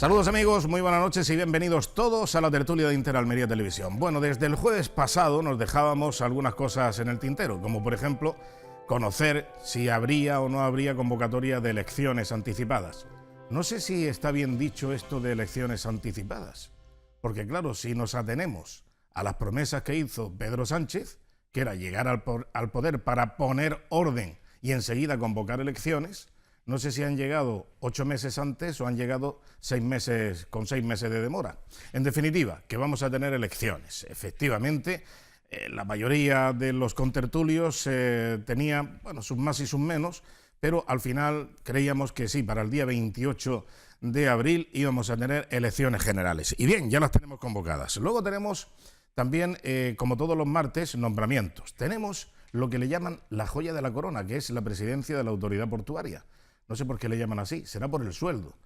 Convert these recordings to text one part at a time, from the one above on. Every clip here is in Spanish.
Saludos amigos, muy buenas noches y bienvenidos todos a la tertulia de Interalmería Televisión. Bueno, desde el jueves pasado nos dejábamos algunas cosas en el tintero, como por ejemplo conocer si habría o no habría convocatoria de elecciones anticipadas. No sé si está bien dicho esto de elecciones anticipadas, porque claro, si nos atenemos a las promesas que hizo Pedro Sánchez, que era llegar al poder para poner orden y enseguida convocar elecciones, no sé si han llegado 8 meses antes o han llegado 6 meses con 6 meses de demora. En definitiva, que vamos a tener elecciones. Efectivamente, la mayoría de los contertulios tenía, bueno, sus más y sus menos, pero al final creíamos que sí, para el día 28 de abril íbamos a tener elecciones generales. Y bien, ya las tenemos convocadas. Luego tenemos también, como todos los martes, nombramientos. Tenemos lo que le llaman la joya de la corona, que es la presidencia de la autoridad portuaria. No sé por qué le llaman así, será por el sueldo.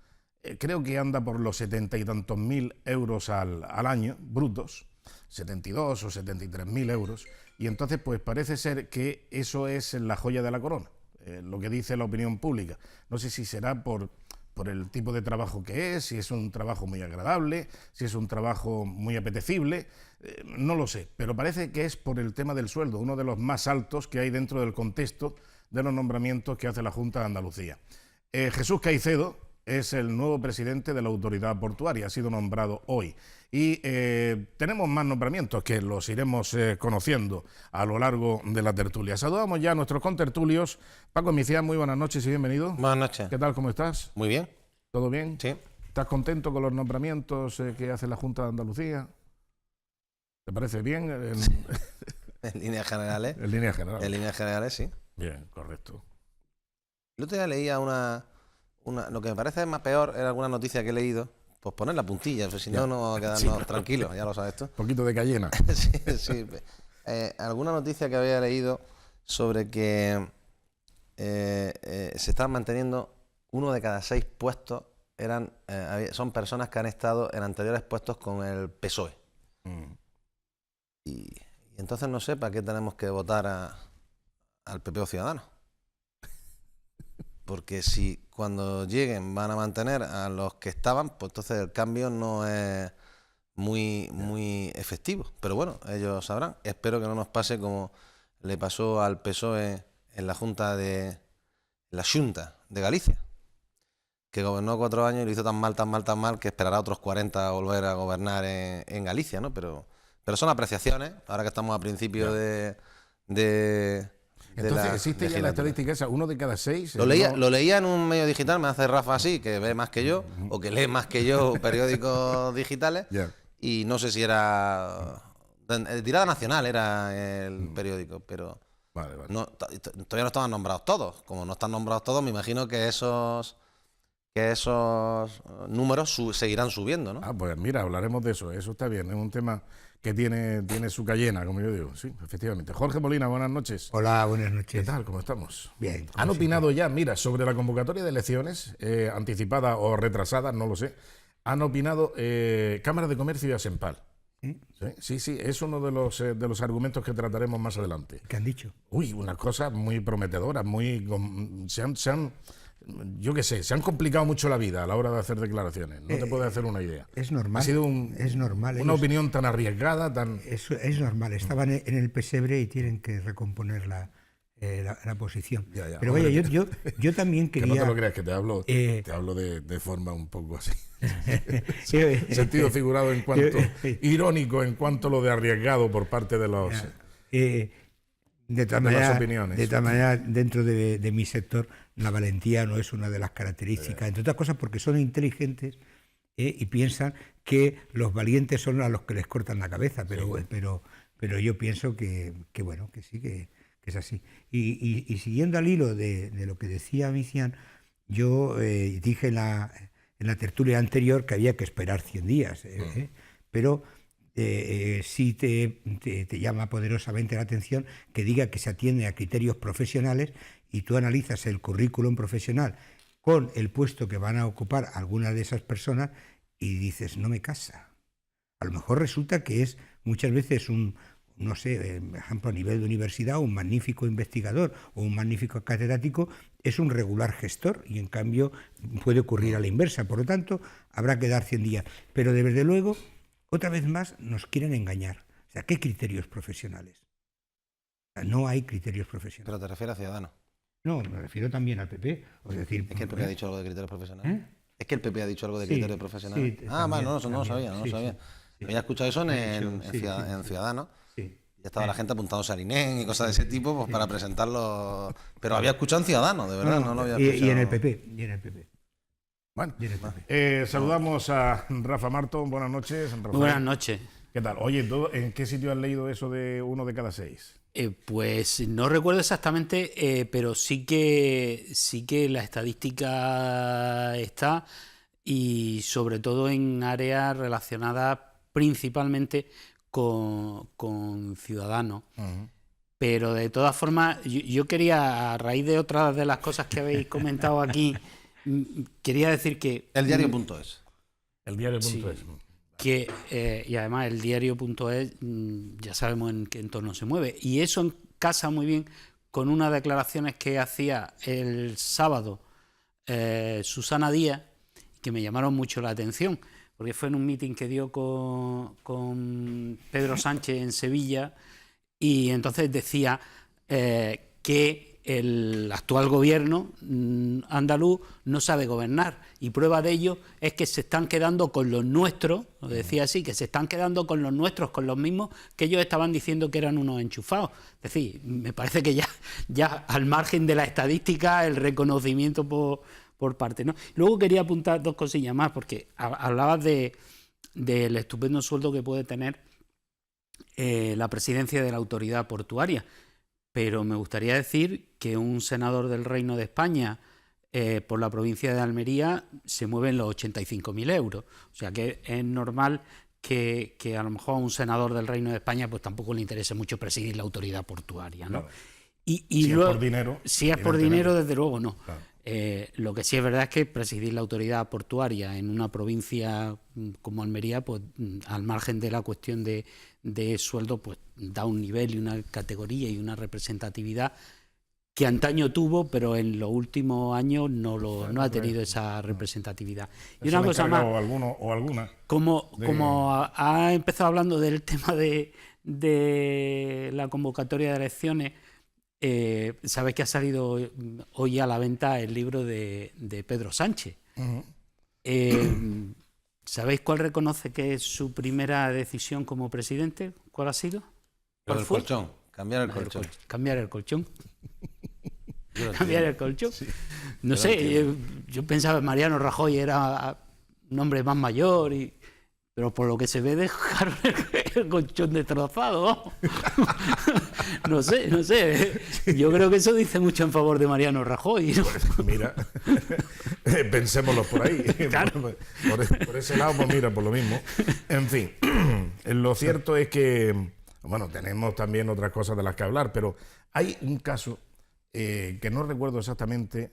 Creo que anda por los 70 y tantos mil euros al año, brutos, 72 o 73.000 euros, y entonces pues parece ser que eso es la joya de la corona, lo que dice la opinión pública. No sé si será por el tipo de trabajo que es, si es un trabajo muy agradable, si es un trabajo muy apetecible, no lo sé, pero parece que es por el tema del sueldo, uno de los más altos que hay dentro del contexto de los nombramientos que hace la Junta de Andalucía. Jesús Caicedo es el nuevo presidente de la autoridad portuaria, ha sido nombrado hoy. Y tenemos más nombramientos que los iremos conociendo a lo largo de la tertulia. Saludamos ya a nuestros contertulios. Paco Micián, muy buenas noches y bienvenido. Buenas noches. ¿Qué tal, cómo estás? Muy bien. ¿Todo bien? Sí. ¿Estás contento con los nombramientos que hace la Junta de Andalucía? ¿Te parece bien? En líneas generales. En líneas generales. En líneas generales, sí. Bien, correcto. El otro día leía lo que me parece más peor era alguna noticia que he leído, pues poner la puntilla, pues si no, no vamos a quedarnos tranquilos, ya lo sabes tú. Un poquito de cayena. Sí, sí. Alguna noticia que había leído sobre que se estaban manteniendo 1 de cada 6 puestos son personas que han estado en anteriores puestos con el PSOE. Y entonces no sé para qué tenemos que votar al PP o Ciudadanos. Porque si cuando lleguen van a mantener a los que estaban, pues entonces el cambio no es muy efectivo. Pero bueno, ellos sabrán. Espero que no nos pase como le pasó al PSOE en la Junta de Galicia, que gobernó 4 años y lo hizo tan mal que esperará otros 40 a volver a gobernar en Galicia, ¿no? Pero son apreciaciones, ahora que estamos a principio de entonces, ¿existe ya la estadística esa? 1 de cada 6. Lo leía en un medio digital, me hace Rafa así, que ve más que yo, o que lee más que yo periódicos digitales, y no sé si era... Tirada Nacional era el periódico, pero vale. No, todavía no estaban nombrados todos. Como no están nombrados todos, me imagino que esos números seguirán subiendo, ¿no? Ah, pues mira, hablaremos de eso. Eso está bien, es un tema que tiene su cayena, como yo digo. Sí, efectivamente. Jorge Molina, buenas noches. Hola, buenas noches. ¿Qué tal? ¿Cómo estamos? Bien. Han opinado ya, mira, sobre la convocatoria de elecciones, anticipada o retrasada, no lo sé. Han opinado Cámara de Comercio y Asempal. Sí, es uno de los argumentos que trataremos más adelante. ¿Qué han dicho? Uy, una cosa muy prometedora, yo qué sé, se han complicado mucho la vida a la hora de hacer declaraciones. No te puedes hacer una idea. Es normal. Ha sido es normal. Una opinión tan arriesgada, tan... Es normal. Estaban en el pesebre y tienen que recomponer la posición. Ya. Pero vaya, yo también quería... Que no te lo creas, que te hablo de forma un poco así. Sentido figurado en cuanto... irónico en cuanto a lo de arriesgado por parte de los... De todas maneras, dentro de mi sector, la valentía no es una de las características, entre otras cosas porque son inteligentes y piensan que los valientes son a los que les cortan la cabeza, pero yo pienso que bueno, que sí, que es así. Y siguiendo al hilo de lo que decía Micián, yo dije en la tertulia anterior que había que esperar 100 días, pero... sí te llama poderosamente la atención que diga que se atiende a criterios profesionales y tú analizas el currículum profesional con el puesto que van a ocupar algunas de esas personas y dices, no me casa. A lo mejor resulta que es muchas veces no sé, por ejemplo, a nivel de universidad, un magnífico investigador o un magnífico catedrático es un regular gestor, y en cambio puede ocurrir a la inversa. Por lo tanto, habrá que dar 100 días. Pero desde luego, otra vez más, nos quieren engañar. O sea, ¿qué criterios profesionales? O sea, no hay criterios profesionales. Pero te refieres a Ciudadanos. No, me refiero también al PP. Es decir, ¿Es que el PP ha dicho algo de criterios profesionales? ¿Es que el PP ha dicho algo de criterios profesionales? Sí, no lo sabía, no lo sabía. Sí. Había escuchado eso en Ciudadanos. Sí. Ya estaba la gente apuntándose al INEM y cosas de ese tipo, pues para presentarlo. Pero había escuchado en Ciudadanos, de verdad, no lo había escuchado. Y en el PP. Bueno, saludamos a Rafa Marto. Buenas noches, Rafael. Buenas noches. ¿Qué tal? Oye, ¿en qué sitio has leído eso de 1 de cada 6? Pues no recuerdo exactamente, pero sí que la estadística está, y sobre todo en áreas relacionadas principalmente con Ciudadanos. Uh-huh. Pero de todas formas, yo quería, a raíz de otras de las cosas que habéis comentado aquí, quería decir que... Eldiario.es. Eldiario.es. Sí, y además el diario.es ya sabemos en qué entorno se mueve, y eso casa muy bien con unas declaraciones que hacía el sábado Susana Díaz, que me llamaron mucho la atención, porque fue en un mitin que dio con Pedro Sánchez en Sevilla, y entonces decía que el actual gobierno andaluz no sabe gobernar, y prueba de ello es que se están quedando con los nuestros, lo decía así, que se están quedando con los nuestros, con los mismos que ellos estaban diciendo que eran unos enchufados. Es decir, me parece que ya al margen de la estadística, el reconocimiento por parte, ¿no? Luego quería apuntar dos cosillas más, porque hablabas del estupendo sueldo que puede tener la presidencia de la autoridad portuaria. Pero me gustaría decir que un senador del Reino de España por la provincia de Almería se mueve en los 85.000 euros. O sea que es normal que a lo mejor a un senador del Reino de España pues tampoco le interese mucho presidir la autoridad portuaria, ¿no? Claro. Y si luego, es por dinero. Si es por dinero, desde luego no. Claro. Lo que sí es verdad es que presidir la autoridad portuaria en una provincia como Almería, pues al margen de la cuestión de sueldo, pues da un nivel y una categoría y una representatividad que antaño tuvo, pero en los últimos años no ha tenido esa representatividad. Y una cosa más, como ha empezado hablando del tema de la convocatoria de elecciones, sabéis que ha salido hoy a la venta el libro de Pedro Sánchez. Uh-huh. ¿Sabéis cuál reconoce que es su primera decisión como presidente? ¿Cuál ha sido? El colchón, cambiar el colchón. Cambiar el colchón. Cambiar el colchón. Sí. No sé, yo pensaba que Mariano Rajoy era un hombre más mayor, pero por lo que se ve dejaron el colchón destrozado. No sé. Yo creo que eso dice mucho en favor de Mariano Rajoy, ¿no? Pues mira, pensémoslo por ahí. Claro. Por ese lado, pues mira, por lo mismo. En fin, lo cierto es que, bueno, tenemos también otras cosas de las que hablar, pero hay un caso que no recuerdo exactamente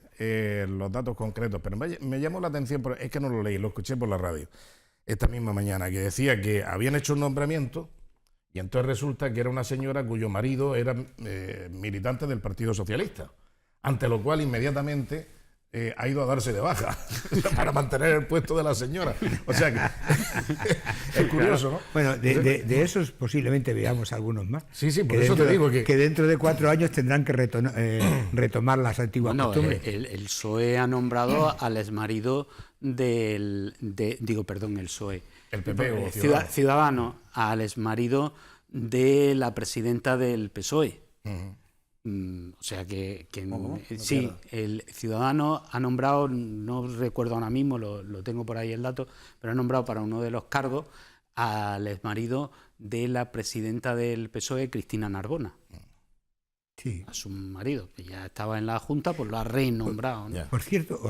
los datos concretos, pero me llamó la atención, es que no lo leí, lo escuché por la radio esta misma mañana, que decía que habían hecho un nombramiento y entonces resulta que era una señora cuyo marido era militante del Partido Socialista, ante lo cual inmediatamente ha ido a darse de baja para mantener el puesto de la señora. O sea que es curioso, ¿no? Bueno, de esos posiblemente veamos algunos más. Sí, por eso te digo que dentro de 4 años tendrán que retomar las antiguas costumbres. El PSOE ha nombrado al exmarido el PSOE. El PP o Ciudadanos, al exmarido de la presidenta del PSOE. Uh-huh. O sea que sí, el Ciudadano ha nombrado, no recuerdo ahora mismo, lo tengo por ahí el dato, pero ha nombrado para uno de los cargos al exmarido de la presidenta del PSOE, Cristina Narbona. Sí. A su marido, que ya estaba en la Junta, pues lo ha renombrado, ¿no? Por cierto,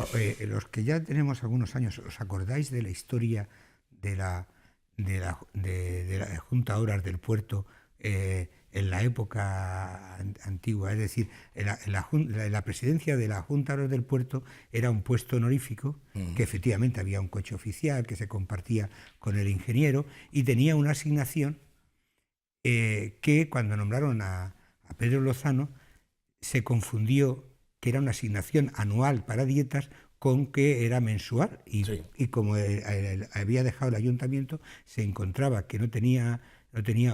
los que ya tenemos algunos años, ¿os acordáis de la historia de la Junta Horas del Puerto en la época antigua? Es decir, la presidencia de la Junta Horas del Puerto era un puesto honorífico, que efectivamente había un coche oficial que se compartía con el ingeniero y tenía una asignación que cuando nombraron a Pedro Lozano se confundió que era una asignación anual para dietas con que era mensual y como había dejado el ayuntamiento se encontraba que no tenía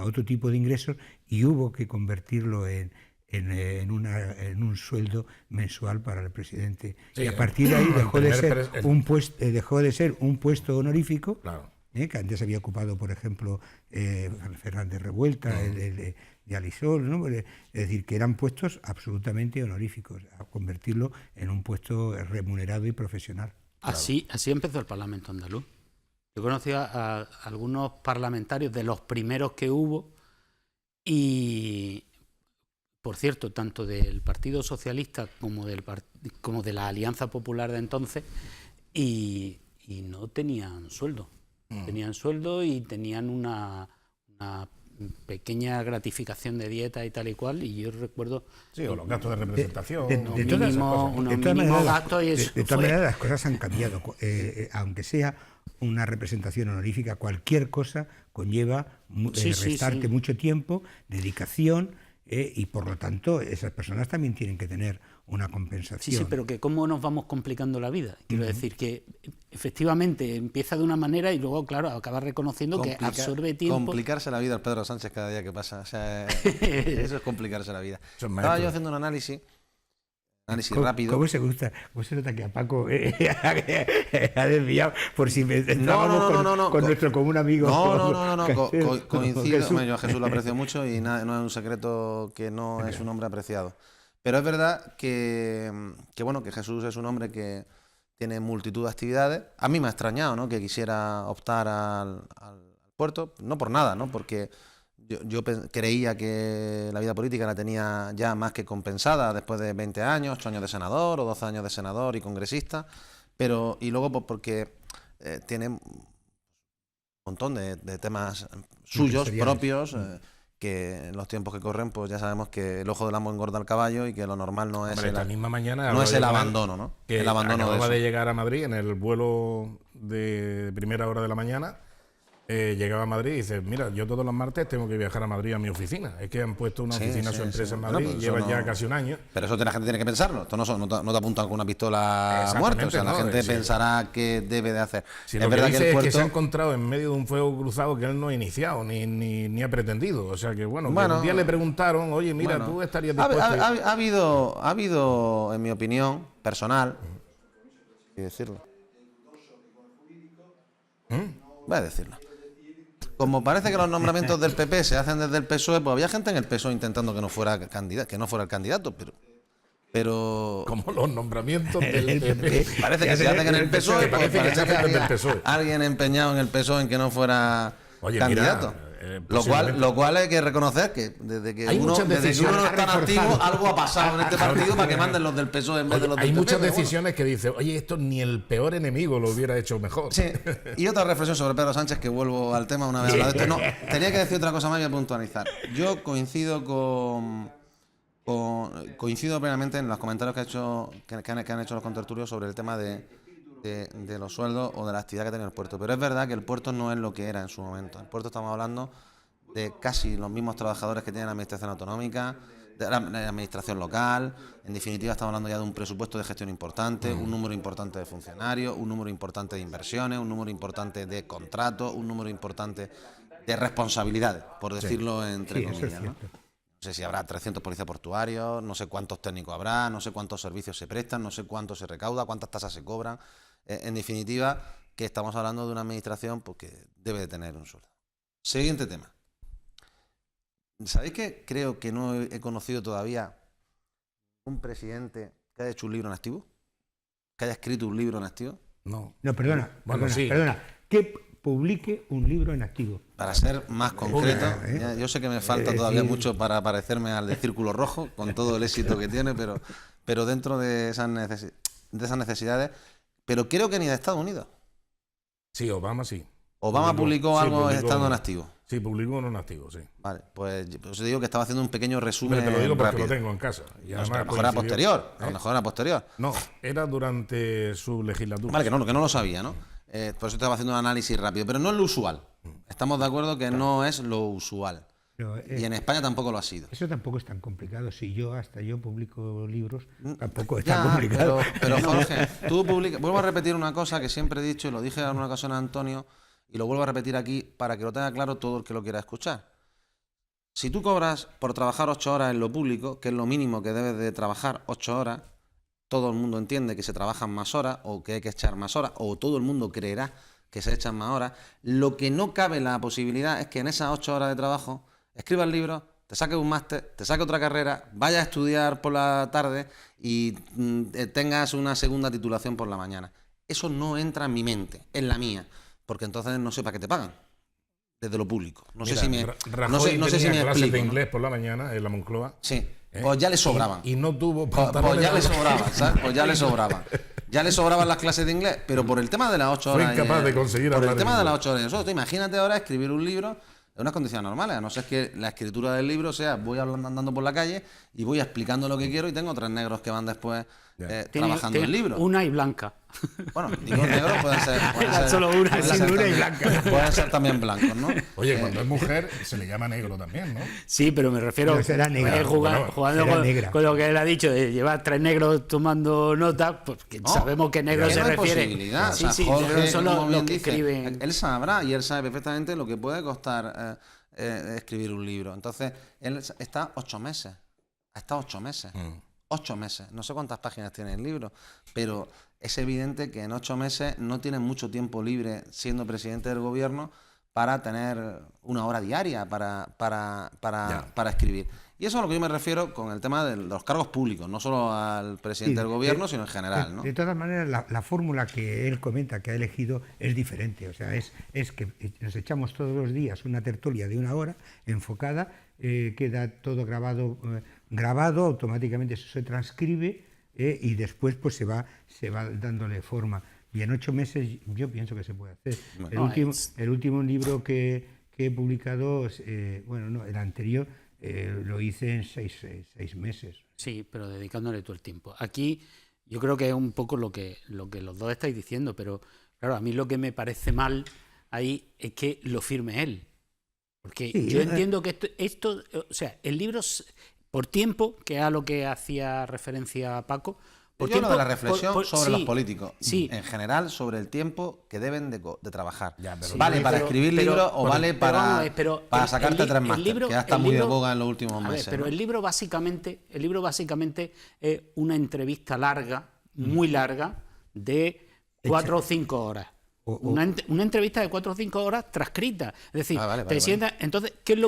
otro tipo de ingresos y hubo que convertirlo en un sueldo mensual para el presidente. Y a partir de ahí dejó de ser un puesto honorífico, claro, que antes había ocupado, por ejemplo, Fernández Revuelta, de Alisol, ¿no? Es decir, que eran puestos absolutamente honoríficos, a convertirlo en un puesto remunerado y profesional. Así empezó el Parlamento andaluz. Yo conocí a algunos parlamentarios de los primeros que hubo y, por cierto, tanto del Partido Socialista como de la Alianza Popular de entonces, y no tenían sueldo. Tenían sueldo y tenían una pequeña gratificación de dieta y tal y cual, y yo recuerdo... Sí, o los gastos de representación. De todas maneras, las cosas han cambiado. Aunque sea una representación honorífica, cualquier cosa conlleva restarte mucho tiempo, dedicación, y por lo tanto esas personas también tienen que tener una compensación. Sí, pero que cómo nos vamos complicando la vida. Quiero decir que efectivamente empieza de una manera y luego, claro, acaba reconociendo que absorbe tiempo. Complicarse la vida al Pedro Sánchez cada día que pasa. O sea, eso es complicarse la vida. Estaba yo haciendo un análisis rápido. ¿Cómo se nota que a Paco ha desviado por si estábamos con nuestro común amigo? Coincido. Yo a Jesús lo aprecio mucho y no es un secreto que no es un hombre apreciado. Pero es verdad que Jesús es un hombre que tiene multitud de actividades. A mí me ha extrañado, ¿no?, que quisiera optar al puerto, no por nada, ¿no?, porque yo creía que la vida política la tenía ya más que compensada después de 20 años, 8 años de senador o 12 años de senador y congresista, y luego pues porque tiene un montón de temas suyos, propios, que en los tiempos que corren pues ya sabemos que el ojo del amo engorda al caballo y que lo normal no es esta misma mañana no es el abandono, ¿no? Que el abandono acababa de llegar a Madrid en el vuelo de primera hora de la mañana. Llegaba a Madrid y dice, mira, yo todos los martes tengo que viajar a Madrid a mi oficina. Es que han puesto una oficina a su empresa en Madrid, pues llevan ya casi un año. Pero eso la gente tiene que pensarlo. Esto no te apuntan con una pistola a muerte. O sea, la gente pensará qué debe de hacer. Si es verdad que el puerto... es que se ha encontrado en medio de un fuego cruzado que él no ha iniciado ni ha pretendido. O sea que, bueno, un día le preguntaron, oye, mira, tú estarías dispuesto... Ha habido, en mi opinión personal, ¿qué decirlo? Voy a decirlo. Como parece que los nombramientos del PP se hacen desde el PSOE, pues había gente en el PSOE intentando que no fuera el candidato, pero como los nombramientos del PP. Parece que se hacen en el PSOE, pues parece que había alguien empeñado en el PSOE en que no fuera candidato. Lo cual hay que reconocer que desde que uno no es tan activo, algo ha pasado en este partido para que manden los del PSOE en vez de los del PP. Hay muchas decisiones que dicen, oye, esto ni el peor enemigo lo hubiera hecho mejor. Sí. Y otra reflexión sobre Pedro Sánchez, que vuelvo al tema una vez hablado de esto. No, tenía que decir otra cosa más y a puntualizar. Yo coincido coincido plenamente en los comentarios que han hecho los contertulios sobre el tema de los sueldos o de la actividad que tiene el puerto. Pero es verdad que el puerto no es lo que era en su momento. El puerto, estamos hablando de casi los mismos trabajadores que tiene la administración autonómica, de la administración local. En definitiva, estamos hablando ya de un presupuesto de gestión importante, un número importante de funcionarios, un número importante de inversiones, un número importante de contratos, un número importante de responsabilidades, por decirlo entre comillas, ¿no? No sé si habrá 300 policías portuarios, no sé cuántos técnicos habrá, no sé cuántos servicios se prestan, no sé cuánto se recauda, cuántas tasas se cobran. En definitiva, que estamos hablando de una administración pues, que debe de tener un sueldo. Siguiente tema. ¿Sabéis que creo que no he conocido todavía un presidente que haya hecho un libro en activo? ¿Que haya escrito un libro en activo? No. No, perdona. Que publique un libro en activo. Para ser más concreto, yo sé que me falta todavía mucho para parecerme al de Círculo Rojo, con todo el éxito que tiene, pero dentro de esas necesidades, pero creo que ni de Estados Unidos. Sí, Obama sí. Obama publicó algo estando en activo. Sí, publicó uno en activo, sí. Vale, pues yo digo que estaba haciendo un pequeño resumen. Pero te lo digo porque rápido. Lo tengo en casa. Y además a lo mejor era posterior. A lo mejor era posterior. No, era durante su legislatura. Vale, que no lo sabía, ¿no? Por eso estaba haciendo un análisis rápido. Pero no es lo usual. Estamos de acuerdo que no es lo usual. Y en España tampoco lo ha sido. Eso tampoco es tan complicado. Si yo publico libros, tampoco es tan complicado. Pero Jorge, tú publicas... Vuelvo a repetir una cosa que siempre he dicho, y lo dije en una ocasión a Antonio, y lo vuelvo a repetir aquí para que lo tenga claro todo el que lo quiera escuchar. Si tú cobras por trabajar 8 horas en lo público, que es lo mínimo que debes de trabajar, 8 horas, todo el mundo entiende que se trabajan más horas o que hay que echar más horas, o todo el mundo creerá que se echan más horas. Lo que no cabe la posibilidad es que en esas 8 horas de trabajo escribas libros, te saques un máster, te saques otra carrera, vayas a estudiar por la tarde y tengas una segunda titulación por la mañana. Eso no entra en mi mente, en la mía, porque entonces no sé para qué te pagan desde lo público. No sé si me clases explico, de inglés por la mañana en la Moncloa. Sí, pues ya le sobraban. Y no tuvo pues ya le sobraban, ¿sabes? Pues ya le sobraban. Ya le sobraban las clases de inglés, pero por el tema de las 8 horas... Fue incapaz de conseguir por hablar el tema inglés. de las 8 horas. Nosotros, imagínate ahora escribir un libro en unas condiciones normales, a no ser que la escritura del libro sea voy hablando, andando por la calle y voy explicando lo que quiero y tengo 3 negros que van después trabajando el libro. Una y blanca. Bueno, digo negros pueden ser... Solo una, sin una y blanca. Pueden ser también blancos, ¿no? Oye, cuando es mujer se le llama negro también, ¿no? Sí, pero me refiero Pero será negra. jugando con lo que él ha dicho, de llevar 3 negros tomando nota, pues que sabemos que negro se refiere. Sí, sí, Jorge, son como los bien que dice, escriben. él sabrá y él sabe perfectamente lo que puede costar escribir un libro. Entonces, él está 8 meses. Ha estado 8 meses. 8 meses. No sé cuántas páginas tiene el libro, pero es evidente que en 8 meses no tiene mucho tiempo libre siendo presidente del gobierno para tener una hora diaria para escribir. Y eso es a lo que yo me refiero con el tema de los cargos públicos, no solo al presidente del gobierno, sino en general, ¿no? De todas maneras, la fórmula que él comenta que ha elegido es diferente. O sea, es que nos echamos todos los días una tertulia de 1 hora enfocada, queda todo grabado, automáticamente eso se transcribe y después pues se va dándole forma. Y en 8 meses yo pienso que se puede hacer. El último libro que he publicado, el anterior, lo hice en 6 meses. Sí, pero dedicándole todo el tiempo. Aquí yo creo que es un poco lo que los dos estáis diciendo, pero claro, a mí lo que me parece mal ahí es que lo firme él. Porque sí, yo entiendo que esto, o sea, el libro, por tiempo, que es a lo que hacía referencia Paco... Yo hablo de la reflexión sobre los políticos, sí, en general sobre el tiempo que deben de trabajar. Ya, vale para escribir libros o vale para sacarte 3 másteres, que ya está muy de boga en los últimos meses. Pero el libro básicamente es una entrevista larga, muy larga, de 4 o 5 horas. Una entrevista de 4 o 5 horas transcrita. Es decir, te sientas. Entonces, ¿qué es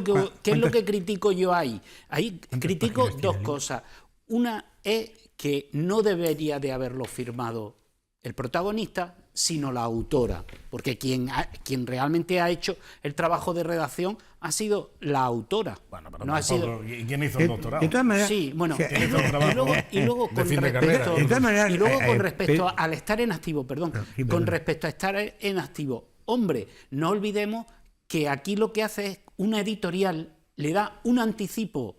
lo que critico yo ahí? Ahí critico 2 cosas. Una es que no debería de haberlo firmado el protagonista, sino la autora, porque quien realmente ha hecho el trabajo de redacción ha sido la autora. Bueno, pero no ha sido... ¿Y quién hizo el doctorado? De todas maneras, sí, bueno, y luego con respecto al estar en activo, con respecto a estar en activo, hombre, no olvidemos que aquí lo que hace es una editorial, le da un anticipo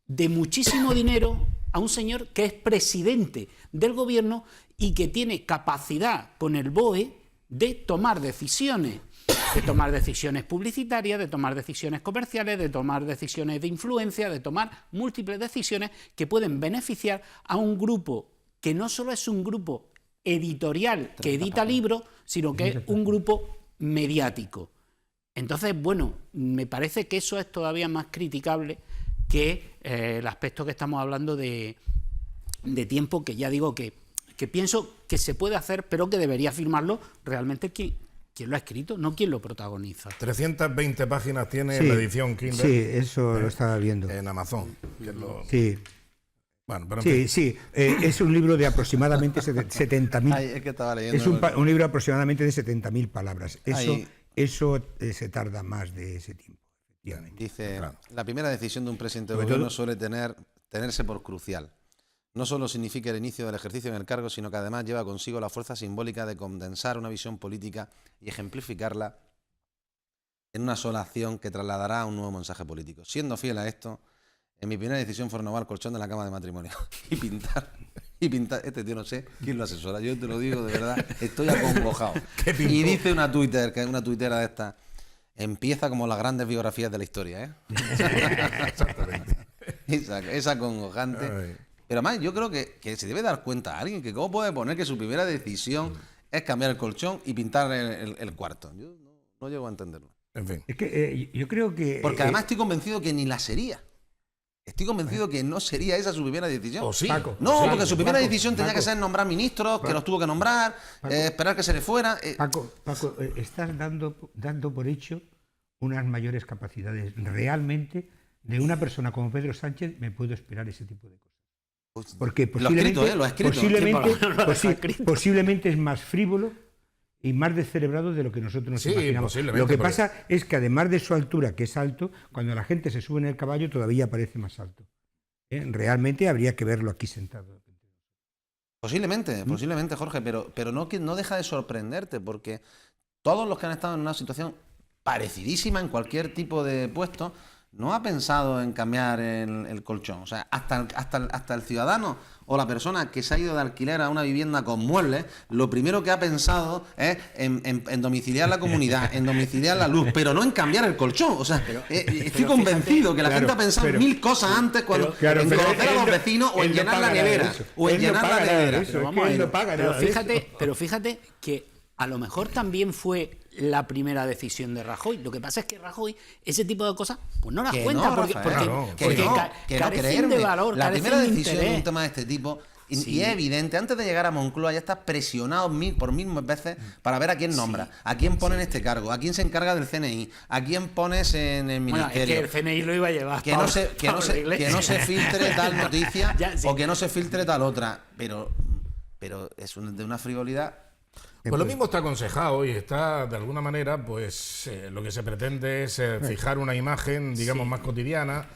de muchísimo dinero a un señor que es presidente del gobierno y que tiene capacidad con el BOE de tomar decisiones publicitarias, de tomar decisiones comerciales, de tomar decisiones de influencia, de tomar múltiples decisiones que pueden beneficiar a un grupo que no solo es un grupo editorial que edita libros, sino que es un grupo mediático. Entonces, bueno, me parece que eso es todavía más criticable que el aspecto que estamos hablando de tiempo, que ya digo que pienso que se puede hacer, pero que debería firmarlo realmente quien lo ha escrito, no quien lo protagoniza. 320 páginas tiene la edición Kindle. Sí, eso lo estaba viendo. En Amazon. Sí. Bueno, pero es un libro de aproximadamente 70.000. Es que estaba leyendo. Es un libro aproximadamente de 70.000 palabras. Eso se tarda más de ese tiempo. Dice, la primera decisión de un presidente de gobierno suele tenerse por crucial. No solo significa el inicio del ejercicio en el cargo, sino que además lleva consigo la fuerza simbólica de condensar una visión política y ejemplificarla en una sola acción que trasladará un nuevo mensaje político. Siendo fiel a esto, en mi primera decisión fue renovar el colchón de la cama de matrimonio y pintar. Este tío no sé quién lo asesora, yo te lo digo de verdad, estoy acongojado. Y dice una tuitera de esta: empieza como las grandes biografías de la historia, ¿eh? Exactamente. Esa congojante. Ay. Pero además yo creo que se debe dar cuenta a alguien que cómo puede poner que su primera decisión es cambiar el colchón y pintar el cuarto. Yo no llego a entenderlo. En fin. Es que yo creo que... Porque además estoy convencido que ni la sería. Estoy convencido que no sería esa su primera decisión. ¿O sí? Paco, No, Sí, porque su primera Paco, decisión tenía que ser nombrar ministros, que los tuvo que nombrar, esperar que se le fuera. Paco, estás dando por hecho unas mayores capacidades. Realmente, de una persona como Pedro Sánchez me puedo esperar ese tipo de cosas. Porque Lo ha escrito, lo ha escrito. Posiblemente es más frívolo y más descerebrado de lo que nosotros nos Sí, imaginamos. posiblemente, Lo que porque- pasa es que además de su altura, que es alto, cuando la gente se sube en el caballo todavía parece más alto. Realmente habría que verlo aquí sentado. Posiblemente, Jorge, pero no deja de sorprenderte, porque todos los que han estado en una situación parecidísima en cualquier tipo de puesto, no ha pensado en cambiar el colchón. O sea, hasta el ciudadano o la persona que se ha ido de alquiler a una vivienda con muebles, lo primero que ha pensado es en domiciliar la comunidad, en domiciliar la luz, pero no en cambiar el colchón. O sea, estoy convencido que la gente ha pensado en mil cosas antes cuando en conocer a los vecinos o en llenar la nevera. O en llenar la nevera. Pero fíjate que a lo mejor también fue la primera decisión de Rajoy. Lo que pasa es que Rajoy, ese tipo de cosas, pues no las Que cuenta no, porque Rafael, carecen creerme. de valor, La carecen primera de decisión de interés. un tema de este tipo, y Sí. es evidente, antes de llegar a Moncloa ya estás presionado por mil veces para ver a quién nombra, a quién pone en este cargo, a quién se encarga del CNI, a quién pones en el Bueno, es ministerio. que el CNI lo iba a llevar. Que no se filtre tal noticia Ya, sí. o que no se filtre tal otra. Pero es de una frivolidad. Pues lo mismo está aconsejado y está, de alguna manera, pues lo que se pretende es fijar una imagen, digamos, más cotidiana.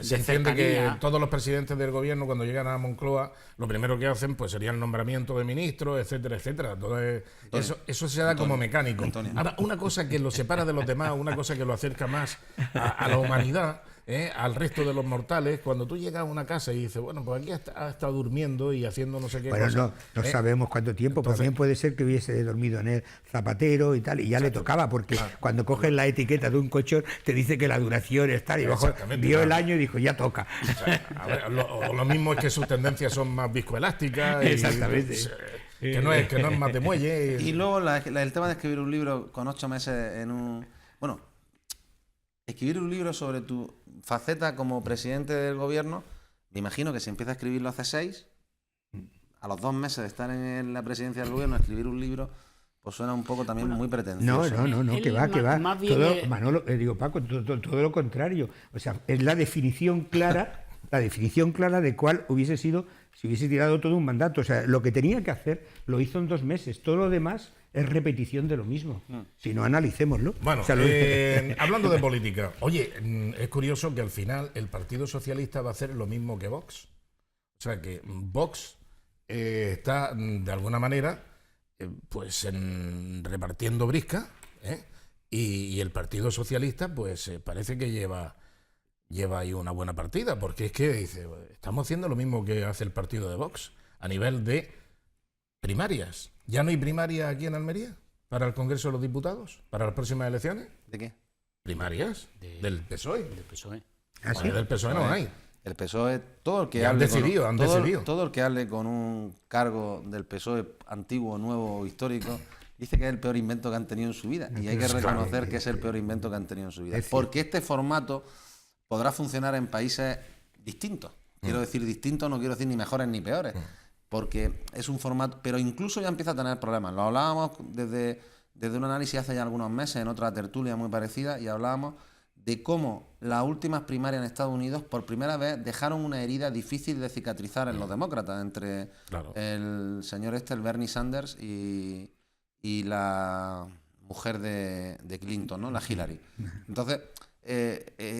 Se entiende que cercanía. todos los presidentes del gobierno, cuando llegan a Moncloa, lo primero que hacen pues sería el nombramiento de ministros, etcétera, etcétera. Entonces, eso se da como mecánico. Antonio. Ahora, una cosa que lo separa de los demás, una cosa que lo acerca más a la humanidad, al resto de los mortales, cuando tú llegas a una casa y dices, bueno, pues aquí ha estado durmiendo y haciendo no sé qué Bueno, cosa. no sabemos cuánto tiempo, pero también puede ser que hubiese dormido en el Zapatero y tal, y ya le tocaba, porque cuando coges la etiqueta de un colchón te dice que la duración es tal, y bajo, Exactamente, vio el claro. año y dijo, ya toca. A ver, lo mismo es que sus tendencias son más viscoelásticas. Exactamente. Que no es más de muelle. Y luego el tema de escribir un libro con 8 meses en un... Bueno, escribir un libro sobre tu faceta como presidente del gobierno, me imagino que si empieza a escribirlo hace 6, a los 2 meses de estar en la presidencia del gobierno, escribir un libro, pues suena un poco también muy pretencioso. No, Él que va. más bien Todo, es- Manolo, digo, Paco, todo lo contrario. O sea, es la definición clara de cuál hubiese sido si hubiese tirado todo un mandato. O sea, lo que tenía que hacer lo hizo en 2 meses. Todo lo demás es repetición de lo mismo. Si no, analicémoslo. Bueno, O sea, hablando de política, oye, es curioso que al final el Partido Socialista va a hacer lo mismo que Vox. O sea que Vox está de alguna manera pues repartiendo brisca, y el Partido Socialista pues parece que lleva ahí una buena partida, porque es que dice, estamos haciendo lo mismo que hace el partido de Vox a nivel de primarias. ¿Ya no hay primaria aquí en Almería para el Congreso de los Diputados, para las próximas elecciones? ¿De qué? Primarias del PSOE. Del PSOE. ¿Ah, sí? Del PSOE no hay. El PSOE, todo el que Ya han hable decidido, han decidido. todo el que hable con un cargo del PSOE antiguo, nuevo o histórico, dice que es el peor invento que han tenido en su vida. Y hay que reconocer que es el peor invento que han tenido en su vida. Es cierto. Porque este formato podrá funcionar en países distintos. Quiero decir distintos, no quiero decir ni mejores ni peores. Porque es un formato, pero incluso ya empieza a tener problemas. Lo hablábamos desde un análisis hace ya algunos meses en otra tertulia muy parecida, y hablábamos de cómo las últimas primarias en Estados Unidos por primera vez dejaron una herida difícil de cicatrizar en los demócratas, entre Claro. el señor el Bernie Sanders y la mujer de Clinton, ¿no? La Hillary. Entonces,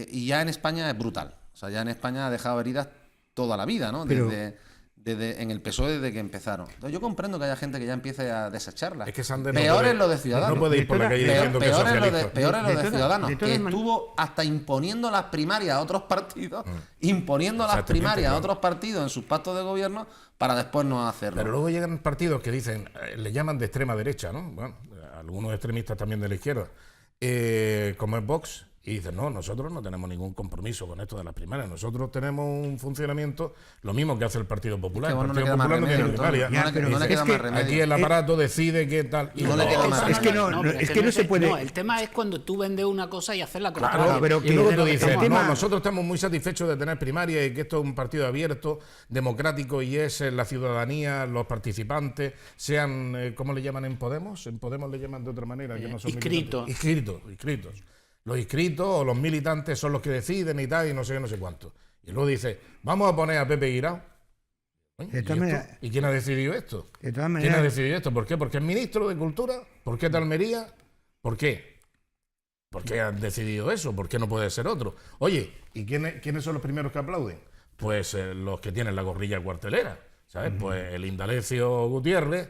y ya en España es brutal. O sea, ya en España ha dejado heridas toda la vida, ¿no? Pero- Desde en el PSOE desde que empezaron. Entonces yo comprendo que haya gente que ya empiece a desecharlas. Es que Sanders Peor puede- es lo de Ciudadanos. No puede ir por la calle diciendo que es Peor es socialista. peor es lo de todas- Ciudadanos, de todas que maneras- estuvo hasta imponiendo las primarias a otros partidos, imponiendo las Exactamente, primarias a claro. otros partidos en sus pactos de gobierno para después no hacerlo. Pero luego llegan partidos que dicen, le llaman de extrema derecha, ¿no? Bueno, algunos extremistas también de la izquierda, como es Vox, y dicen, no, nosotros no tenemos ningún compromiso con esto de las primarias. Nosotros tenemos un funcionamiento, lo mismo que hace el Partido Popular. Es que el Partido Popular no tiene primaria. No le queda más remedio. Aquí el aparato decide qué tal. Y no le queda más Es que no se puede. No, el tema es cuando tú vendes una cosa y haces la contraria. Claro, pero y luego que- tú dices, el no, tema- nosotros estamos muy satisfechos de tener primaria y que esto es un partido abierto, democrático, y es la ciudadanía, los participantes, sean, ¿cómo le llaman en Podemos? En Podemos le llaman de otra manera, que no son inscritos. Inscritos. Los inscritos o los militantes son los que deciden y tal, y no sé qué, no sé cuánto. Y luego dice, vamos a poner a Pepe Guirao. Coño, De todas maneras- ¿Y quién ha decidido esto? De todas ¿Quién ha maneras, decidido esto? ¿Por qué? ¿Porque es ministro de Cultura? ¿Por qué de Almería? ¿Por qué? ¿Por qué han decidido eso? ¿Por qué no puede ser otro? Oye, ¿y quiénes son los primeros que aplauden? Pues los que tienen la gorrilla cuartelera, ¿sabes? Pues el Indalecio Gutiérrez,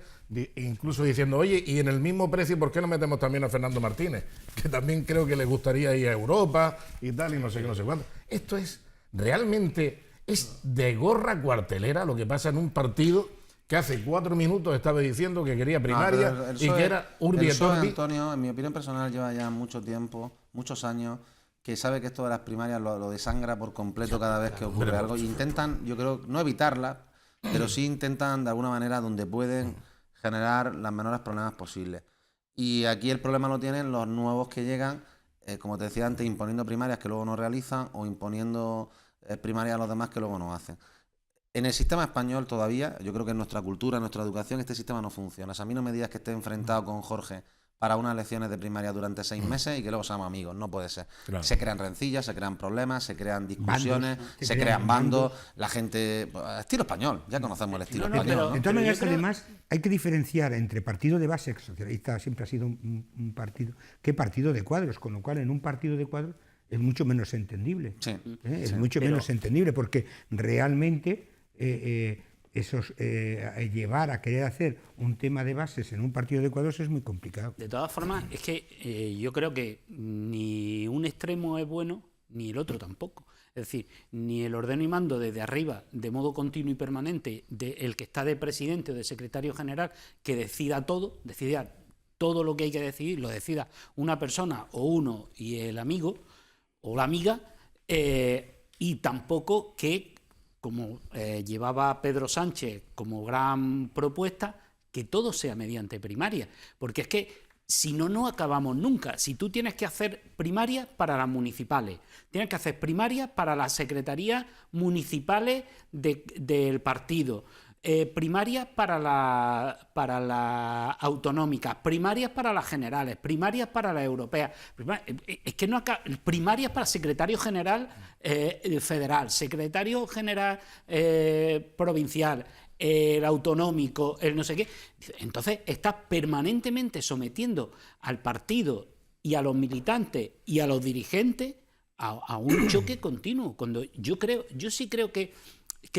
incluso diciendo, oye, y en el mismo precio, ¿por qué no metemos también a Fernando Martínez? Que también creo que le gustaría ir a Europa y tal, y no sé qué, no sé cuánto. Esto es realmente, es de gorra cuartelera lo que pasa en un partido que hace 4 minutos estaba diciendo que quería primaria No, pero el y PSOE que era Urbi el et PSOE, Orbi. Antonio, en mi opinión personal, lleva ya mucho tiempo, muchos años, que sabe que esto de las primarias lo desangra por completo cada vez que ocurre algo. Y intentan, yo creo, no evitarla, pero sí intentan de alguna manera donde pueden generar los menores problemas posibles. Y aquí el problema lo tienen los nuevos que llegan, como te decía antes, imponiendo primarias que luego no realizan o imponiendo primarias a los demás que luego no hacen. En el sistema español todavía, yo creo que en nuestra cultura, en nuestra educación, este sistema no funciona. O sea, a mí no me digas que esté enfrentado con Jorge para unas elecciones de primaria durante 6 meses y que luego seamos amigos. No puede ser. Claro. Se crean rencillas, se crean problemas, se crean discusiones, Bandos, se crean bandos. La gente... pues, estilo español, ya conocemos el estilo No, no, español. pero- ¿no? de todas maneras, yo creo- además, hay que diferenciar entre partido de base, que socialista siempre ha sido un partido, que partido de cuadros, con lo cual en un partido de cuadros es mucho menos entendible. Sí. Es Sí. mucho menos entendible, porque realmente llevar a querer hacer un tema de bases en un partido de cuadros es muy complicado. De todas formas, es que yo creo que ni un extremo es bueno, ni el otro tampoco. Es decir, ni el ordeno y mando desde arriba, de modo continuo y permanente, el que está de presidente o de secretario general, que decida todo lo que hay que decidir, lo decida una persona o uno y el amigo o la amiga, y tampoco que, como llevaba Pedro Sánchez como gran propuesta, que todo sea mediante primaria. Porque es que si no, no acabamos nunca. Si tú tienes que hacer primarias para las municipales, tienes que hacer primarias para las secretarías municipales del partido, primarias para las autonómicas, primarias para las generales, primarias para las europeas. Es que no primarias para secretario general federal, secretario general provincial, el autonómico, el no sé qué. Entonces estás permanentemente sometiendo al partido y a los militantes y a los dirigentes a un choque continuo. Cuando yo sí creo que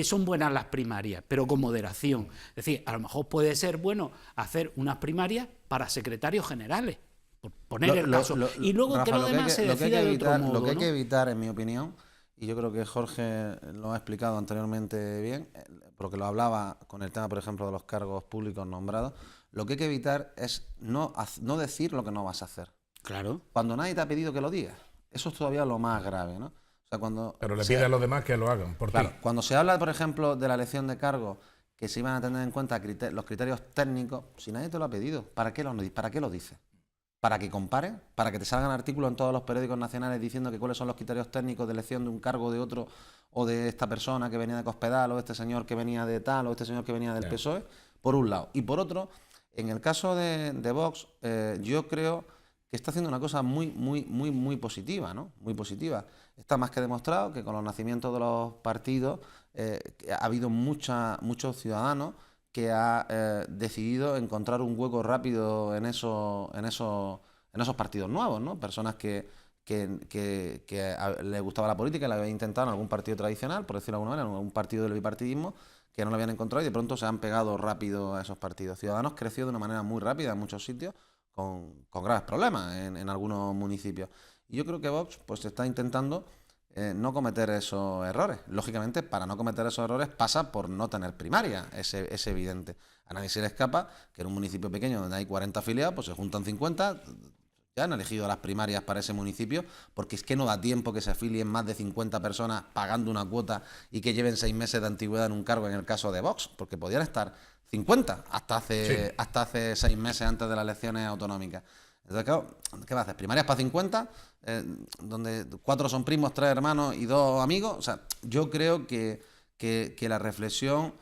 son buenas las primarias, pero con moderación. Es decir, a lo mejor puede ser bueno hacer unas primarias para secretarios generales, por poner el caso. Y luego que lo demás se decida de otro modo. Lo que hay ¿no? que evitar, en mi opinión, y yo creo que Jorge lo ha explicado anteriormente bien, porque lo hablaba con el tema, por ejemplo, de los cargos públicos nombrados, lo que hay que evitar es no decir lo que no vas a hacer. Claro. Cuando nadie te ha pedido que lo digas. Eso es todavía lo más grave, ¿no? O sea, cuando Pero le pide a los demás que lo hagan por Claro, ti. cuando se habla, por ejemplo, de la elección de cargos, que se iban a tener en cuenta los criterios técnicos, si nadie te lo ha pedido, ¿para qué lo dices? ¿Para que comparen? ¿Para que te salgan artículos en todos los periódicos nacionales diciendo que cuáles son los criterios técnicos de elección de un cargo o de otro, o de esta persona que venía de Cospedal, o este señor que venía de tal, o este señor que venía del PSOE? Por un lado. Y por otro, en el caso de Vox, yo creo que está haciendo una cosa muy positiva, ¿no? Muy positiva. Está más que demostrado que con los nacimientos de los partidos ha habido muchos ciudadanos que ha decidido encontrar un hueco rápido en esos partidos nuevos, ¿no? Personas que les gustaba la política y la habían intentado en algún partido tradicional, por decirlo de alguna manera, en algún partido del bipartidismo, que no lo habían encontrado y de pronto se han pegado rápido a esos partidos. Ciudadanos creció de una manera muy rápida en muchos sitios, con graves problemas en algunos municipios. Y yo creo que Vox pues está intentando no cometer esos errores. Lógicamente, para no cometer esos errores pasa por no tener primaria, es evidente. A nadie se le escapa que en un municipio pequeño donde hay 40 afiliados, pues se juntan 50, ya han elegido las primarias para ese municipio, porque es que no da tiempo que se afilien más de 50 personas pagando una cuota y que lleven 6 meses de antigüedad en un cargo en el caso de Vox, porque podían estar 50 hasta hace 6 meses antes de las elecciones autonómicas. Entonces, claro, ¿qué va a hacer? ¿Primarias para 50? Donde 4 son primos, 3 hermanos y 2 amigos. O sea, yo creo que la reflexión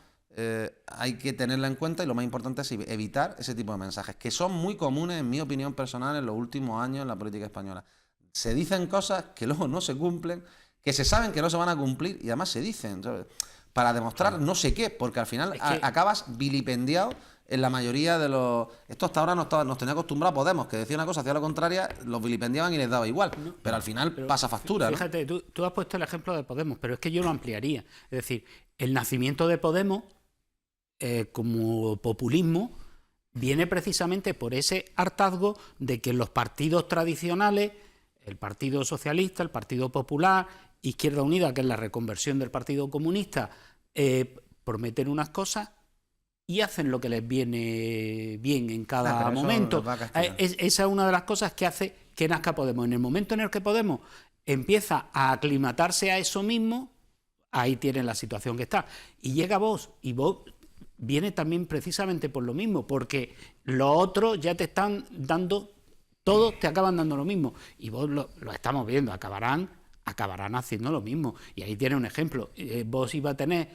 hay que tenerla en cuenta, y lo más importante es evitar ese tipo de mensajes, que son muy comunes, en mi opinión personal, en los últimos años en la política española. Se dicen cosas que luego no se cumplen, que se saben que no se van a cumplir y además se dicen, ¿sabes?, para demostrar no sé qué, porque al final acabas vilipendiado en la mayoría de los... Esto hasta ahora nos tenía acostumbrado a Podemos, que decía una cosa, hacía lo contraria, los vilipendiaban y les daba igual. Pero al final pasa factura, ¿no? Fíjate, tú has puesto el ejemplo de Podemos, pero es que yo lo ampliaría. Es decir, el nacimiento de Podemos como populismo viene precisamente por ese hartazgo de que los partidos tradicionales, el Partido Socialista, el Partido Popular, Izquierda Unida, que es la reconversión del Partido Comunista, prometen unas cosas y hacen lo que les viene bien en cada momento. Esa es una de las cosas que hace que nazca Podemos. En el momento en el que Podemos empieza a aclimatarse a eso mismo, ahí tienen la situación que está. Y llega Vox, y Vox viene también precisamente por lo mismo, porque los otros ya te están dando, todos te acaban dando lo mismo. Y Vox lo estamos viendo, acabarán haciendo lo mismo. Y ahí tiene un ejemplo. Vox iba a tener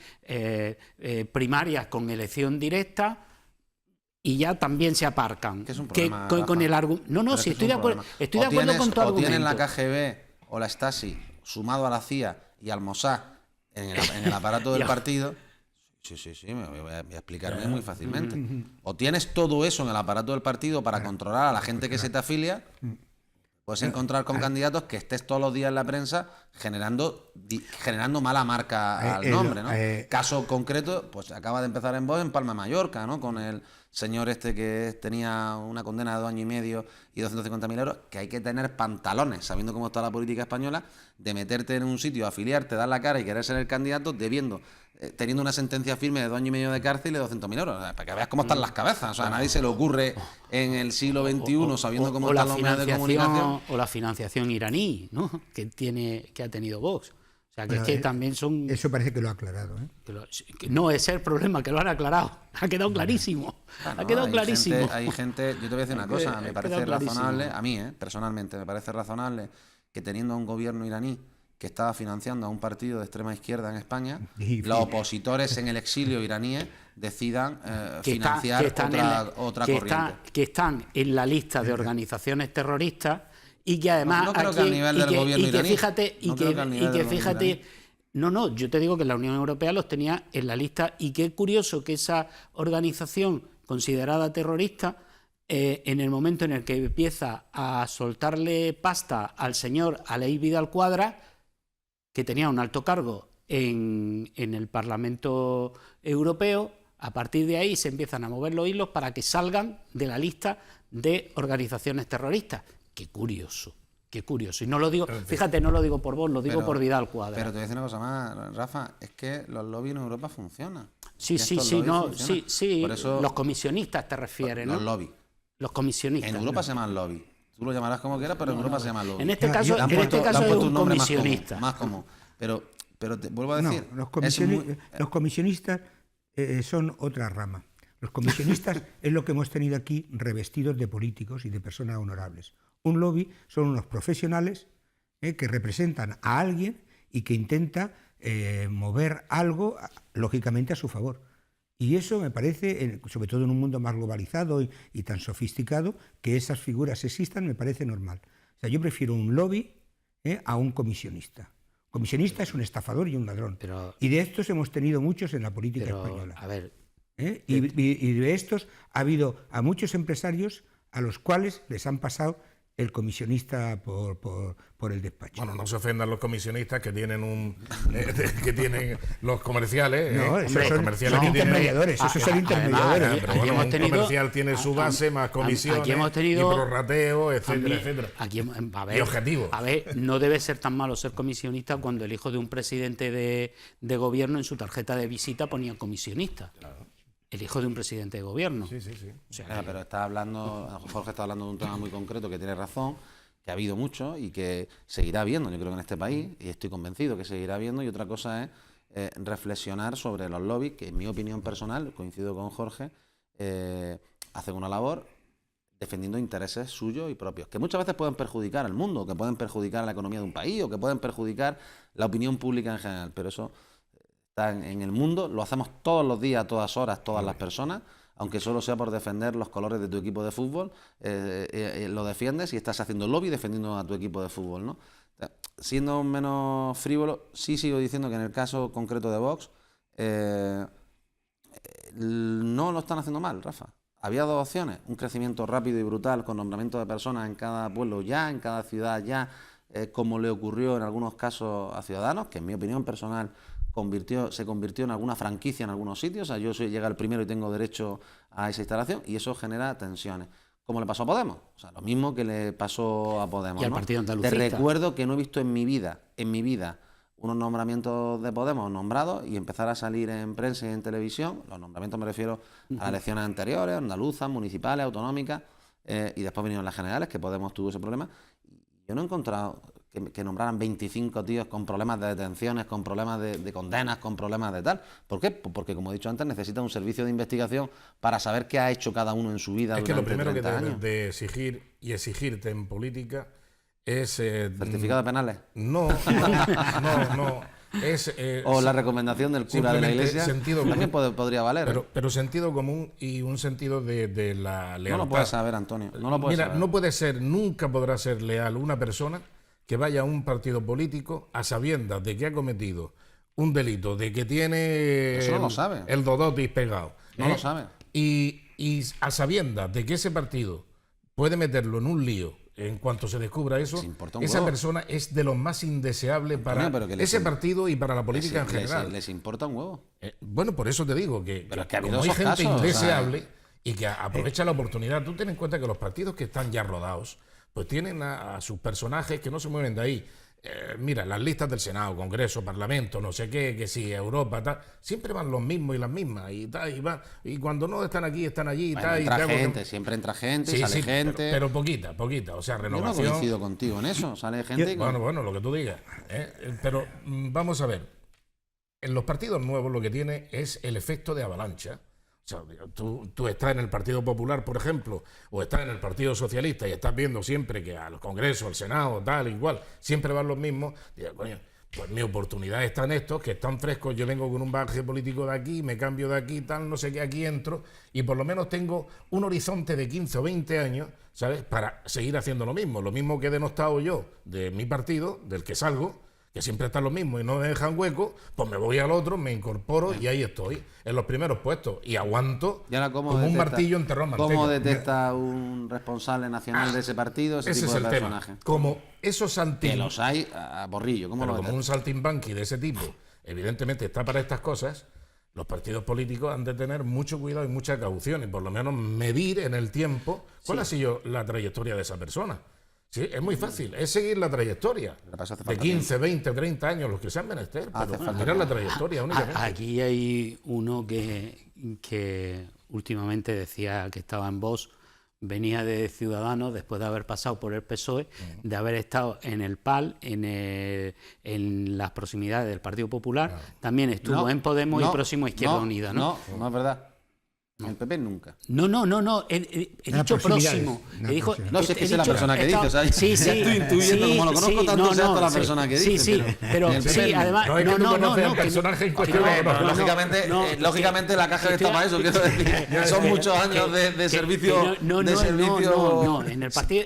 primarias con elección directa y ya también se aparcan. Que es un problema, con el argumento. No, sí, estoy de acuerdo con tu argumento. O tienen la KGB o la Stasi sumado a la CIA y al Mossad en el aparato del partido. Sí, me voy a explicarme muy fácilmente. O tienes todo eso en el aparato del partido para controlar a la gente que se te afilia. Puedes encontrar con candidatos que estés todos los días en la prensa generando mala marca al nombre, ¿no? Caso concreto, pues acaba de empezar en Vox en Palma de Mallorca, ¿no? Con el señor este que tenía una condena de 2 años y medio y 250.000 euros, que hay que tener pantalones, sabiendo cómo está la política española, de meterte en un sitio, afiliarte, dar la cara y querer ser el candidato, teniendo una sentencia firme de 2 años y medio de cárcel y de 200.000 euros. O sea, para que veas cómo están las cabezas. O sea, a nadie se le ocurre en el siglo XXI, sabiendo cómo están los medios de comunicación. O la financiación iraní, ¿no?, que ha tenido Vox. O sea, que es que también son... Eso parece que lo ha aclarado, ¿eh? No, ese es el problema, que lo han aclarado. Ha quedado clarísimo. Bueno, ha quedado clarísimo. Hay gente, yo te voy a decir una cosa, me parece razonable, a mí, personalmente, me parece razonable que teniendo a un gobierno iraní que estaba financiando a un partido de extrema izquierda en España, los opositores en el exilio iraníes decidan financiar otra corriente. Que están en la lista de organizaciones terroristas y que además... No creo que a nivel del gobierno iraní. No, yo te digo que la Unión Europea los tenía en la lista, y qué curioso que esa organización considerada terrorista, en el momento en el que empieza a soltarle pasta al señor Aleix Vidal Quadras, que tenía un alto cargo en el Parlamento Europeo, a partir de ahí se empiezan a mover los hilos para que salgan de la lista de organizaciones terroristas. Qué curioso. Y no lo digo, fíjate, no lo digo por vos, lo digo por Vidal Quadras. Pero te voy a decir una cosa más, Rafa, es que los lobbies en Europa funcionan. Sí, Por eso, los comisionistas te refieres, ¿no? Los lobbies. Los comisionistas. En Europa se llaman lobby. Tú lo llamarás como quieras, pero en Europa se llaman lobby. En este caso es un comisionista. Más común. Pero te vuelvo a decir... No, los comisionistas son otra rama. Los comisionistas es lo que hemos tenido aquí, revestidos de políticos y de personas honorables. Un lobby son unos profesionales que representan a alguien y que intenta mover algo, lógicamente, a su favor. Y eso me parece, sobre todo en un mundo más globalizado y tan sofisticado, que esas figuras existan, me parece normal. O sea, yo prefiero un lobby a un comisionista. Comisionista es un estafador y un ladrón. Y de estos hemos tenido muchos en la política española. A ver, y de estos ha habido a muchos empresarios a los cuales les han pasado el comisionista por el despacho. Bueno, no se ofendan los comisionistas que tienen que tienen los comerciales. No, los comerciales son intermediadores, esos son intermediadores. Pero bueno, un comercial tiene su base, más comisiones, y prorrateo, etcétera. Y objetivo. A ver, no debe ser tan malo ser comisionista cuando el hijo de un presidente de gobierno en su tarjeta de visita ponía comisionista. Claro. el hijo de un presidente de gobierno. Sí, sí, sí. O sea, Pero Jorge está hablando de un tema muy concreto que tiene razón, que ha habido mucho y que seguirá habiendo, yo creo que en este país, y estoy convencido que seguirá habiendo, y otra cosa es reflexionar sobre los lobbies, que en mi opinión personal, coincido con Jorge, hacen una labor defendiendo intereses suyos y propios, que muchas veces pueden perjudicar al mundo, que pueden perjudicar a la economía de un país o que pueden perjudicar la opinión pública en general, pero eso está en el mundo, lo hacemos todos los días, a todas horas, todas las personas, aunque solo sea por defender los colores de tu equipo de fútbol, lo defiendes y estás haciendo lobby defendiendo a tu equipo de fútbol, ¿no? Siendo menos frívolo, sí sigo diciendo que en el caso concreto de Vox no lo están haciendo mal, Rafa. Había dos opciones, un crecimiento rápido y brutal con nombramiento de personas en cada pueblo ya, en cada ciudad ya, como le ocurrió en algunos casos a Ciudadanos, que en mi opinión personal se convirtió en alguna franquicia en algunos sitios. O sea, yo llega el primero y tengo derecho a esa instalación, y eso genera tensiones. Como le pasó a Podemos, o sea, lo mismo que le pasó a Podemos. Y al ¿no? Partido Andalucista. Te recuerdo que no he visto en mi vida, unos nombramientos de Podemos nombrados y empezar a salir en prensa y en televisión. Los nombramientos me refiero a las elecciones anteriores, andaluzas, municipales, autonómicas, y después vinieron las generales, que Podemos tuvo ese problema. Yo no he encontrado que nombraran 25 tíos con problemas de detenciones, con problemas de condenas, con problemas de tal. ¿Por qué? Porque, como he dicho antes, necesita un servicio de investigación para saber qué ha hecho cada uno en su vida. Es que lo primero que años. debes de exigir y exigirte en política es... ¿Certificados penales? No. Es, o la recomendación del cura de la iglesia sentido también común, podría valer. Pero sentido común y un sentido de la lealtad. No lo puedes saber, Antonio. No lo puedes saber. No puede ser, nunca podrá ser leal una persona que vaya a un partido político a sabiendas de que ha cometido un delito, de que tiene Eso no lo sabe. el dodotis pegado. No lo sabe. Y a sabiendas de que ese partido puede meterlo en un lío en cuanto se descubra eso, esa persona es de los más indeseables para ese partido y para la política en general. Les importa un huevo. Bueno, por eso te digo que como hay gente casos, indeseable y que aprovecha la oportunidad. Tú ten en cuenta que los partidos que están ya rodados, pues tienen a sus personajes que no se mueven de ahí. Mira, las listas del Senado, Congreso, Parlamento, no sé qué, que si Europa, tal, siempre van los mismos y las mismas, y cuando no están aquí, están allí, bueno, siempre entra gente, sale gente. Pero poquita, o sea, renovación. Yo no coincido contigo en eso, sale gente. Bueno, lo que tú digas. Pero vamos a ver, en los partidos nuevos lo que tiene es el efecto de avalancha. O sea, tú estás en el Partido Popular, por ejemplo, o estás en el Partido Socialista y estás viendo siempre que a los congresos, al Senado, tal, igual, siempre van los mismos. Digo, coño, pues mi oportunidad está en estos, que están frescos, yo vengo con un bagaje político de aquí, me cambio de aquí, tal, no sé qué, aquí entro, y por lo menos tengo un horizonte de 15 o 20 años, ¿sabes?, para seguir haciendo lo mismo que he denostado yo de mi partido, del que salgo, que siempre están los mismos y no me dejan hueco, pues me voy al otro, me incorporo y ahí estoy, en los primeros puestos, y aguanto como un martillo enterrado en manteca. ¿Cómo detecta un responsable nacional de ese partido ese tipo de personaje? Como esos que los hay a borrillo, ¿cómo lo como un saltimbanqui de ese tipo, evidentemente está para estas cosas, los partidos políticos han de tener mucho cuidado y mucha caución, y por lo menos medir en el tiempo cuál ha sido la trayectoria de esa persona. Sí, es muy fácil, es seguir la trayectoria de 15, 20, 30 años, los que sean menester, pero mirar la trayectoria únicamente. Aquí hay uno que últimamente decía que estaba en Vox, venía de Ciudadanos después de haber pasado por el PSOE, de haber estado en el PAL, en las proximidades del Partido Popular, también estuvo en Podemos y próximo a Izquierda Unida, ¿no? No es verdad. El PP nunca. No, he dicho próximo. No sé qué es la persona que dice. O sea, sí, estoy intuyendo, como lo conozco tanto, sea toda la persona que dice. Pero sí, además. No, el personaje en cuestión. Lógicamente la caja está para eso, quiero decir. Son muchos años de servicio. No, en el Partido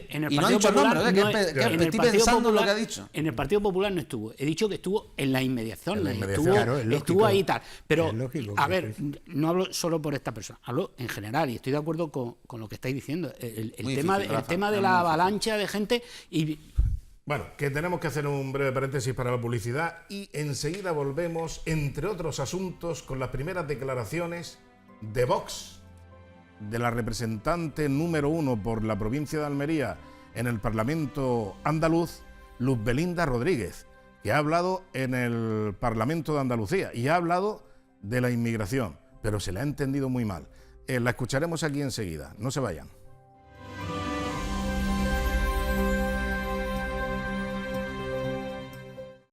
Popular. Estoy pensando en lo que ha dicho. En el Partido Popular no estuvo. He dicho que estuvo en la inmediación. Estuvo ahí y tal. Pero, a ver, no hablo solo por esta persona. Hablo en general y estoy de acuerdo con lo que estáis diciendo. El tema de la avalancha de gente y... Bueno, que tenemos que hacer un breve paréntesis para la publicidad y enseguida volvemos, entre otros asuntos, con las primeras declaraciones de Vox, de la representante número 1 por la provincia de Almería en el Parlamento andaluz, Luz Belinda Rodríguez, que ha hablado en el Parlamento de Andalucía y ha hablado de la inmigración. pero se le ha entendido muy mal. La escucharemos aquí enseguida, no se vayan.